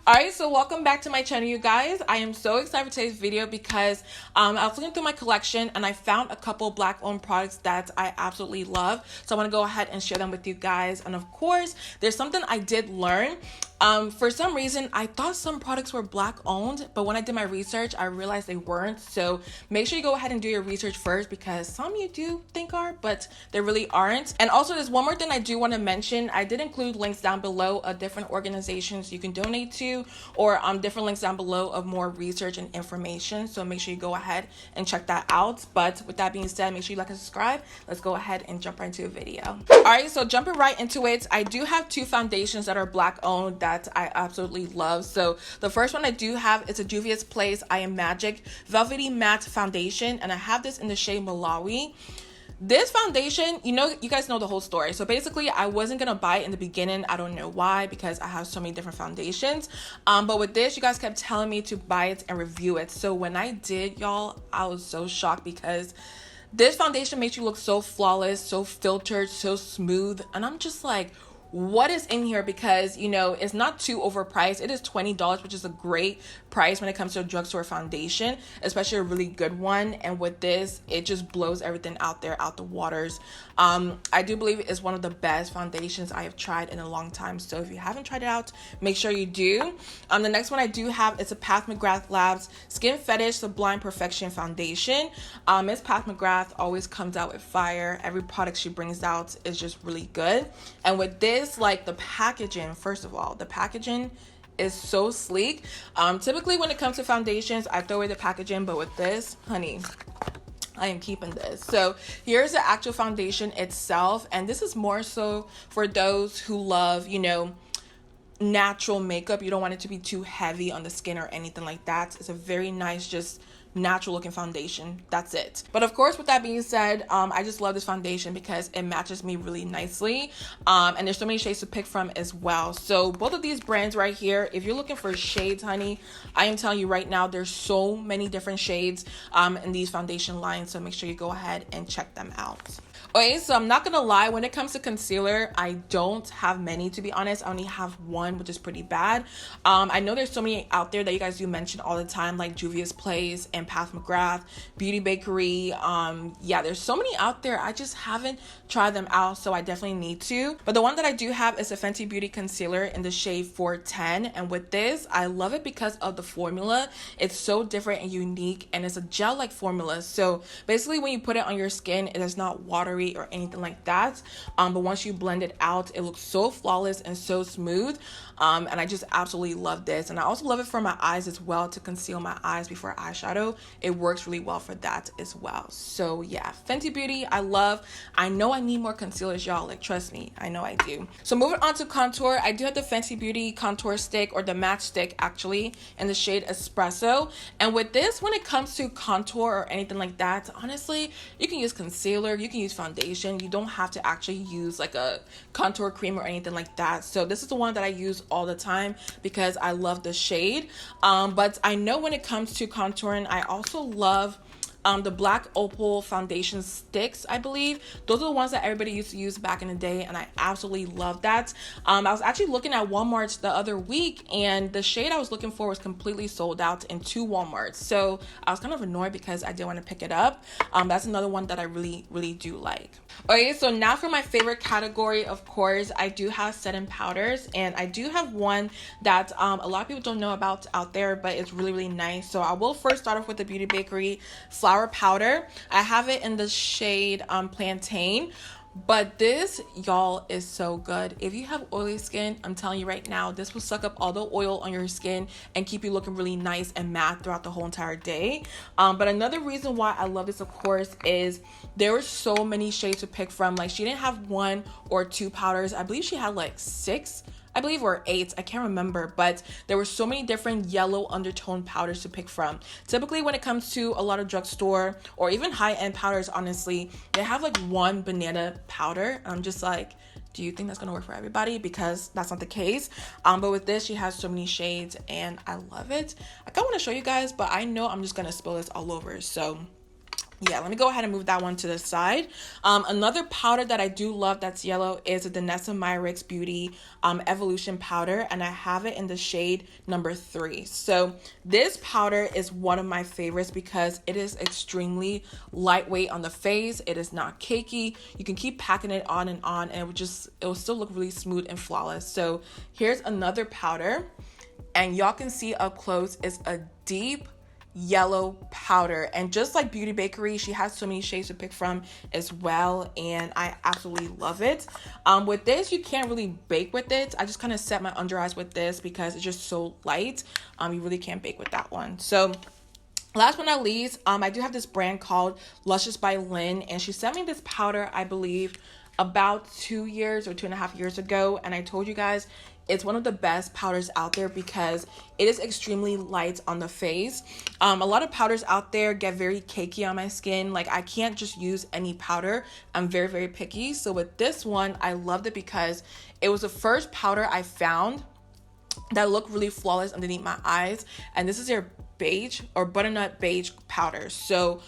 Alright, so welcome back to my channel, you guys. I am so excited for today's video because I was looking through my collection and I found a couple black owned products that I absolutely love. So I want to go ahead and share them with you guys. And of course, there's something I did learn. For some reason, I thought some products were black owned, but when I did my research, I realized they weren't. So make sure you go ahead and do your research first because some you do think are, but they really aren't. And also there's one more thing I do want to mention. I did include links down below of different organizations you can donate to, or different links down below of more research and information. So make sure you go ahead and check that out. But with that being said, make sure you like and subscribe. Let's go ahead and jump right into the video. Alright, so jumping right into it, I do have two foundations that are black owned that I absolutely love. So the first one I do have is a Juvia's Place I Am Magic Velvety Matte Foundation, and I have this in the shade Malawi. This foundation, you guys know the whole story. So basically, I wasn't gonna buy it in the beginning. I don't know why, because I have so many different foundations. But with this, you guys kept telling me to buy it and review it. So when I did, y'all, I was so shocked because this foundation makes you look so flawless, so filtered, so smooth. And I'm just like, what is in here? Because it's not too overpriced. It is $20, which is a great price when it comes to a drugstore foundation, especially a really good one. And with this, it just blows everything out the waters. I do believe it's one of the best foundations I have tried in a long time. So if you haven't tried it out, make sure you do. The next one I do have is a McGrath Labs Skin Fetish Sublime Perfection Foundation. Miss McGrath always comes out with fire. Every product she brings out is just really good. And with this, like, the packaging, first of all, the packaging is so sleek. Typically when it comes to foundations, I throw away the packaging, but with this, honey, I am keeping this. So here's the actual foundation itself, and this is more so for those who love, natural makeup. You don't want it to be too heavy on the skin or anything like that. It's a very nice, just natural looking foundation. That's it. But of course, with that being said, I just love this foundation because it matches me really nicely, and there's so many shades to pick from as well. So both of these brands right here, if you're looking for shades, honey, I am telling you right now, there's so many different shades in these foundation lines, so make sure you go ahead and check them out. Okay, so I'm not gonna lie, when it comes to concealer, I don't have many, to be honest. I only have one, which is pretty bad. I know there's so many out there that you guys do mention all the time, like Juvia's Place and McGrath, Beauty Bakerie. Yeah, there's so many out there. I just haven't tried them out, so I definitely need to. But the one that I do have is a Fenty Beauty Concealer in the shade 410. And with this, I love it because of the formula. It's so different and unique, and it's a gel-like formula. So basically, when you put it on your skin, it is not watery or anything like that, but once you blend it out, it looks so flawless and so smooth, and I just absolutely love this. And I also love it for my eyes as well, to conceal my eyes before eyeshadow. It works really well for that as well. So yeah, Fenty Beauty, I love. I know I need more concealers, y'all, like, trust me, I know I do. So moving on to contour, I do have the Fenty Beauty contour stick, or the match stick actually, in the shade Espresso. And with this, when it comes to contour or anything like that, honestly, you can use concealer, you can use foundation. You don't have to actually use like a contour cream or anything like that. So this is the one that I use all the time because I love the shade. But I know when it comes to contouring, I also love the Black Opal Foundation Stix, I believe. Those are the ones that everybody used to use back in the day, and I absolutely love that. I was actually looking at Walmart the other week, and the shade I was looking for was completely sold out in 2 Walmarts. So I was kind of annoyed because I didn't want to pick it up. That's another one that I really, really do like. Okay, so now for my favorite category, of course, I do have setting powders, and I do have one that a lot of people don't know about out there, but it's really, really nice. So I will first start off with the Beauty Bakerie Flower Powder. I have it in the shade Plantain. But this, y'all, is so good. If you have oily skin, I'm telling you right now, this will suck up all the oil on your skin and keep you looking really nice and matte throughout the whole entire day. But another reason why I love this, of course, is there were so many shades to pick from. Like, she didn't have 1 or 2 powders. I believe she had like 6, I believe, or 8, I can't remember, but there were so many different yellow undertone powders to pick from. Typically, when it comes to a lot of drugstore or even high-end powders, honestly, they have like 1 banana powder. I'm just like, do you think that's gonna work for everybody? Because that's not the case. But with this, she has so many shades, and I love it. I kind of want to show you guys, but I know I'm just gonna spill this all over. So Yeah, let me go ahead and move that one to the side. Another powder that I do love that's yellow is the Danessa Myricks Beauty Evolution powder, and I have it in the shade number 3. So this powder is one of my favorites because it is extremely lightweight on the face. It is not cakey. You can keep packing it on, and it will still look really smooth and flawless. So here's another powder, and y'all can see up close, it's a deep yellow powder, and just like Beauty Bakerie, she has so many shades to pick from as well, and I absolutely love it. With this, you can't really bake with it. I just kind of set my under eyes with this because it's just so light. You really can't bake with that one. So last but not least, I do have this brand called Luscious by Lynn, and she sent me this powder, I believe about 2 years or 2.5 years ago, and I told you guys it's one of the best powders out there because it is extremely light on the face. A lot of powders out there get very cakey on my skin. Like, I can't just use any powder. I'm very, very picky. So with this one, I loved it because it was the first powder I found that looked really flawless underneath my eyes. And this is their beige or butternut beige powder. So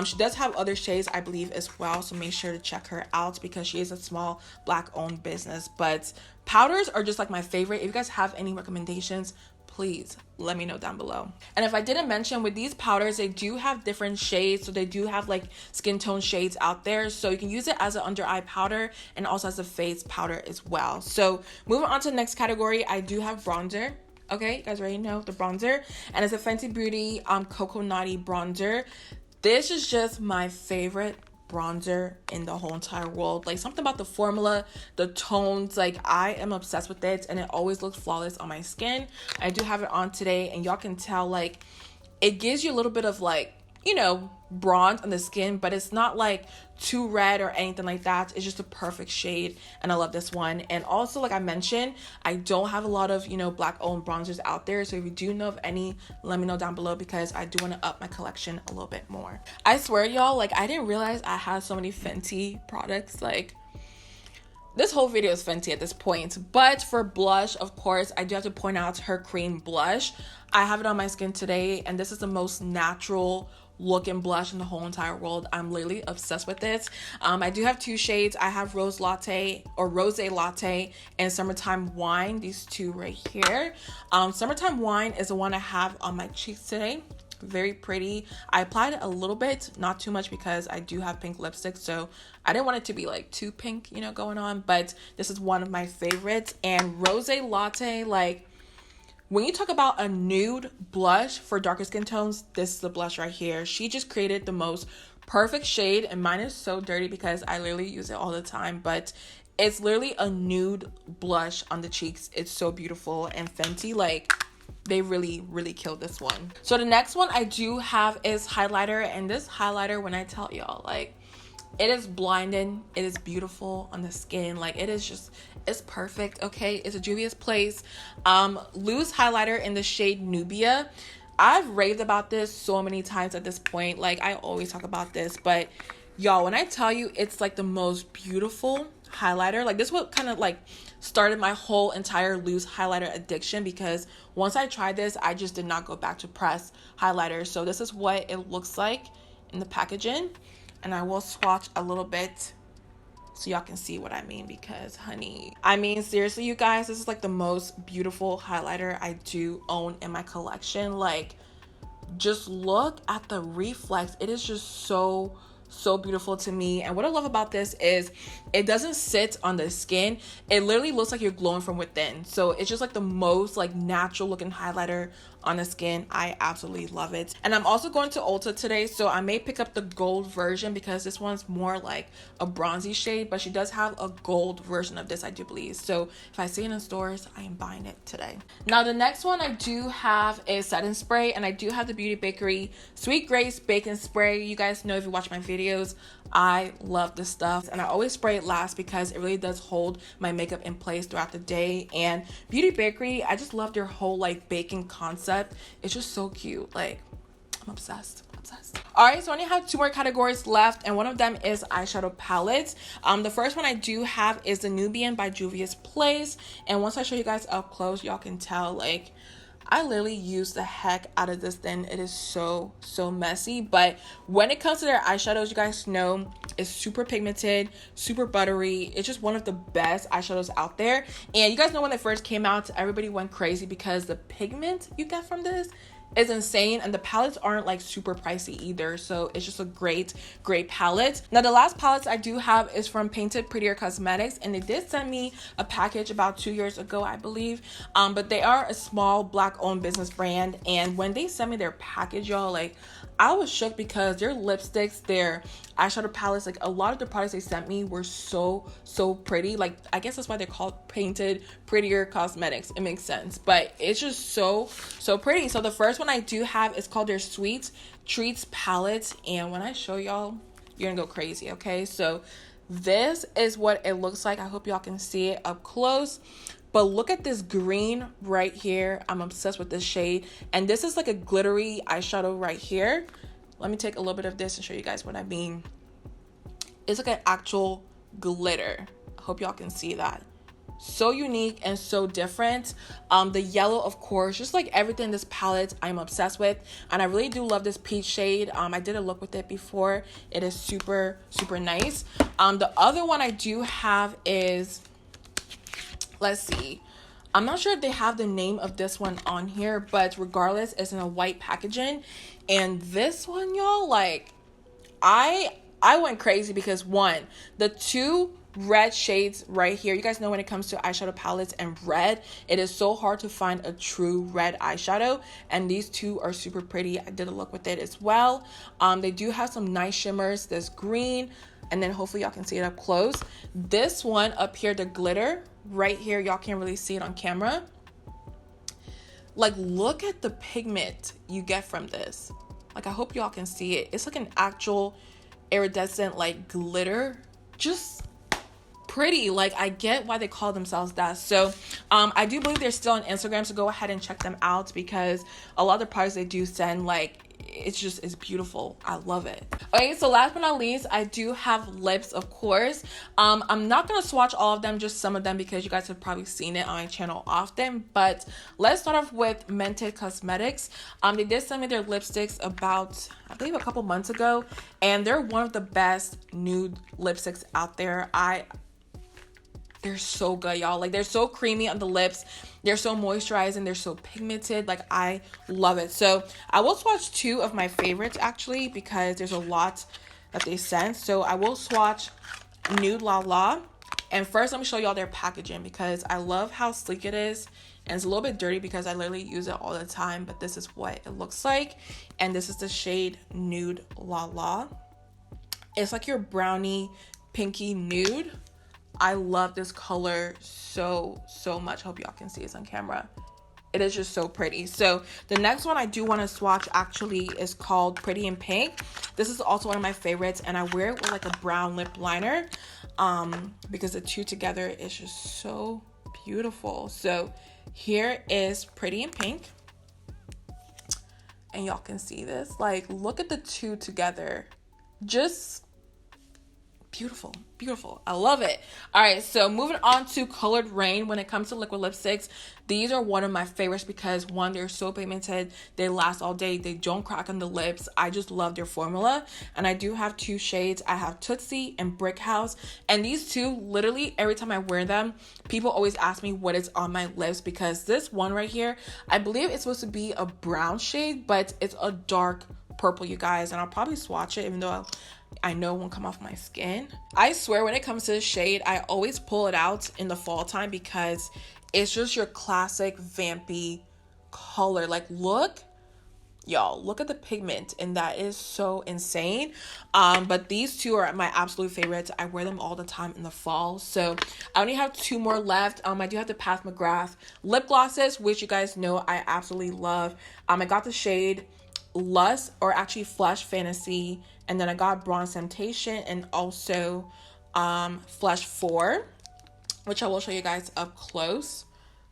she does have other shades, I believe, as well, so make sure to check her out because she is a small Black owned business. But powders are just like my favorite. If you guys have any recommendations, please let me know down below. And if I didn't mention, with these powders, they do have different shades. So they do have like skin tone shades out there, so you can use it as an under eye powder and also as a face powder as well. So moving on to the next category, I do have bronzer. Okay, you guys already know the bronzer, and it's a Fenty Beauty Cocoa Naughty bronzer. This is just my favorite bronzer in the whole entire world. Like, something about the formula, the tones, like, I am obsessed with it, and it always looks flawless on my skin. I do have it on today, and y'all can tell, like, it gives you a little bit of, like, you know, bronze on the skin, but it's not like too red or anything like that. It's just a perfect shade, and I love this one. And also, like I mentioned, I don't have a lot of, you know, Black owned bronzers out there, so if you do know of any, let me know down below because I do want to up my collection a little bit more. I swear, y'all, like, I didn't realize I had so many Fenty products. Like, this whole video is Fenty at this point. But for blush, of course, I do have to point out her cream blush. I have it on my skin today, and this is the most natural looking blush in the whole entire world. I'm literally obsessed with it. I do have 2 shades. I have Rose Latte and Summertime Wine, these 2 right here. Summertime Wine is the one I have on my cheeks today. Very pretty. I applied it a little bit, not too much, because I do have pink lipstick, so I didn't want it to be like too pink, you know, going on. But this is one of my favorites. And Rose Latte, like, when you talk about a nude blush for darker skin tones, this is the blush right here. She just created the most perfect shade, and mine is so dirty because I literally use it all the time, but it's literally a nude blush on the cheeks. It's so beautiful, and Fenty, like, they really, really killed this one. So the next one I do have is highlighter, and this highlighter, when I tell y'all, like, it is blinding. It is beautiful on the skin. Like, it is just, it's perfect. Okay, it's a Juvia's Place loose highlighter in the shade Nubia. I've raved about this so many times at this point. Like, I always talk about this, but y'all, when I tell you it's like the most beautiful highlighter, like, this what kind of like started my whole entire loose highlighter addiction, because once I tried this, I just did not go back to press highlighter. So this is what it looks like in the packaging, and I will swatch a little bit so y'all can see what I mean, because honey, I mean, seriously, you guys, this is like the most beautiful highlighter I do own in my collection. Like, just look at the reflex. It is just so beautiful to me. And what I love about this is it doesn't sit on the skin. It literally looks like you're glowing from within. So it's just like the most like natural looking highlighter on the skin. I absolutely love it. And I'm also going to Ulta today, so I may pick up the gold version because this one's more like a bronzy shade, but she does have a gold version of this, I do believe. So if I see it in stores, I am buying it today. Now the next one I do have is setting spray, and I do have the Beauty Bakerie Sweet Grace Bacon Spray. You guys know, if you watch my videos, I love this stuff, and I always spray it last because it really does hold my makeup in place throughout the day. And Beauty Bakerie, I just love their whole like baking concept. It's just so cute. Like, I'm obsessed. All right, so I only have 2 more categories left, and one of them is eyeshadow palettes. The first one I do have is the Nubian by Juvia's Place, and once I show you guys up close, y'all can tell, like, I literally use the heck out of this thing. It is so messy. But when it comes to their eyeshadows, you guys know it's super pigmented, super buttery. It's just one of the best eyeshadows out there. And you guys know when it first came out, everybody went crazy because the pigment you get from this is insane, and the palettes aren't like super pricey either, so it's just a great palette. Now the last palettes I do have is from Prettier Cosmetics, and they did send me a package about 2 years ago, I believe. But they are a small black owned business brand, and when they sent me their package, y'all, like I was shook because their lipsticks, their eyeshadow palettes, like a lot of the products they sent me were so pretty. Like I guess that's why they're called Prettier Cosmetics. It makes sense, but it's just so pretty. So the first one I do have is called their Sweet Treats palette, and when I show y'all, you're gonna go crazy. Okay, so this is what it looks like. I hope y'all can see it up close. But look at this green right here. I'm obsessed with this shade. And this is like a glittery eyeshadow right here. Let me take a little bit of this and show you guys what I mean. It's like an actual glitter. I hope y'all can see that. So unique and so different. The yellow, of course, just like everything in this palette, I'm obsessed with. And I really do love this peach shade. I did a look with it before. It is super nice. The other one I do have is... let's see, I'm not sure if they have the name of this one on here, but regardless, it's in a white packaging. And this one, y'all, like I went crazy because one, the two red shades right here, you guys know when it comes to eyeshadow palettes and red, it is so hard to find a true red eyeshadow, and these two are super pretty. I did a look with it as well. They do have some nice shimmers. There's green, and then hopefully y'all can see it up close. This one up here, the glitter right here, y'all can't really see it on camera. Like look at the pigment you get from this. Like I hope y'all can see it. It's like an actual iridescent like glitter. Just pretty. Like I get why they call themselves that. So I do believe they're still on Instagram, so go ahead and check them out because a lot of the products they do send, like it's beautiful. I love it. Okay, so last but not least, I do have lips, of course. I'm not gonna swatch all of them, just some of them, because you guys have probably seen it on my channel often. But let's start off with Mented Cosmetics. They did send me their lipsticks about, I believe, a couple months ago, and they're one of the best nude lipsticks out there. They're so good, y'all. Like they're so creamy on the lips, they're so moisturizing, they're so pigmented. Like I love it. So I will swatch two of my favorites actually, because there's a lot that they sent. So I will swatch Nude La La, and first let me show y'all their packaging because I love how sleek it is. And it's a little bit dirty because I literally use it all the time, but this is what it looks like. And this is the shade Nude La La. It's like your brownie pinky nude. I love this color so much. Hope y'all can see this on camera. It is just so pretty. So the next one I do want to swatch actually is called Pretty in Pink. This is also one of my favorites, and I wear it with like a brown lip liner because the two together is just so beautiful. So here is Pretty in Pink, and y'all can see this. Like look at the two together. Just beautiful. I love it. All right, so moving on to Colored Raine. When it comes to liquid lipsticks, these are one of my favorites because one, they're so pigmented, they last all day, they don't crack on the lips. I just love their formula. And I do have two shades. I have Tootsie and Brick House, and these two, literally every time I wear them, people always ask me what is on my lips, because this one right here, I believe it's supposed to be a brown shade, but it's a dark purple, you guys, and I'll probably swatch it even though I know it won't come off my skin. I swear when it comes to this shade, I always pull it out in the fall time because it's just your classic vampy color. Like look, y'all, look at the pigment, and that is so insane. But these two are my absolute favorites. I wear them all the time in the fall. So I only have two more left. I do have the McGrath lip glosses, which you guys know I absolutely love. I got the shade Lust, or actually Flesh Fantasy, and then I got Bronze Temptation and also Flesh 4, which I will show you guys up close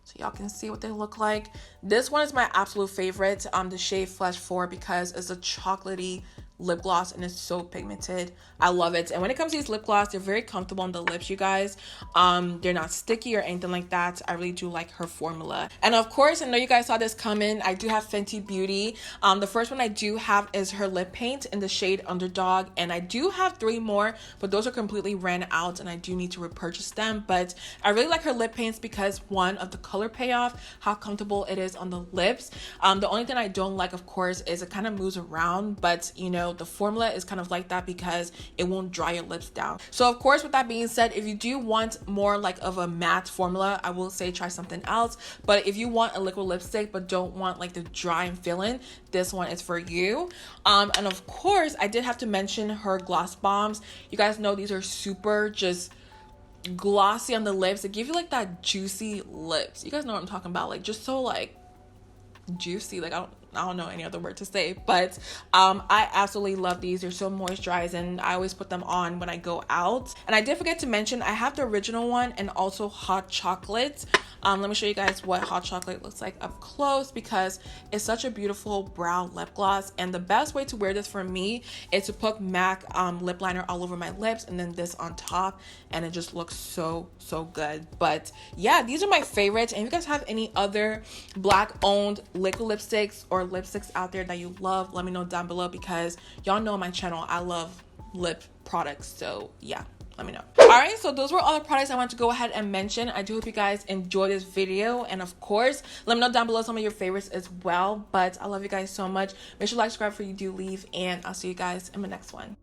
so y'all can see what they look like. This one is my absolute favorite, the shade Flesh 4, because it's a chocolatey lip gloss, and it's so pigmented. I love it. And when it comes to these lip gloss, they're very comfortable on the lips, you guys. They're not sticky or anything like that. I really do like her formula. And of course, I know you guys saw this coming, I do have Fenty Beauty. The first one I do have is her lip paint in the shade Underdog, and I do have 3 more, but those are completely ran out and I do need to repurchase them. But I really like her lip paints because, one, of the color payoff, how comfortable it is on the lips. The only thing I don't like, of course, is it kind of moves around, but you know, the formula is kind of like that because it won't dry your lips down. So of course, with that being said, if you do want more like of a matte formula, I will say try something else. But if you want a liquid lipstick but don't want like the dry and fill-in, this one is for you. And of course, I did have to mention her gloss bombs. You guys know these are super just glossy on the lips. They give you like that juicy lips. You guys know what I'm talking about, like just so like juicy. Like I don't know any other word to say, but I absolutely love these. They're so moisturizing. I always put them on when I go out. And I did forget to mention, I have the original one and also hot chocolate. Let me show you guys what hot chocolate looks like up close, because it's such a beautiful brown lip gloss. And the best way to wear this for me is to put MAC lip liner all over my lips and then this on top, and it just looks so good. But yeah, these are my favorites. And if you guys have any other black owned liquid lipsticks or lipsticks out there that you love, let me know down below, because y'all know on my channel I love lip products. So yeah, let me know. All right, so those were all the products I want to go ahead and mention. I do hope you guys enjoyed this video, and of course, let me know down below some of your favorites as well. But I love you guys so much. Make sure to like, subscribe before you do leave, and I'll see you guys in the next one.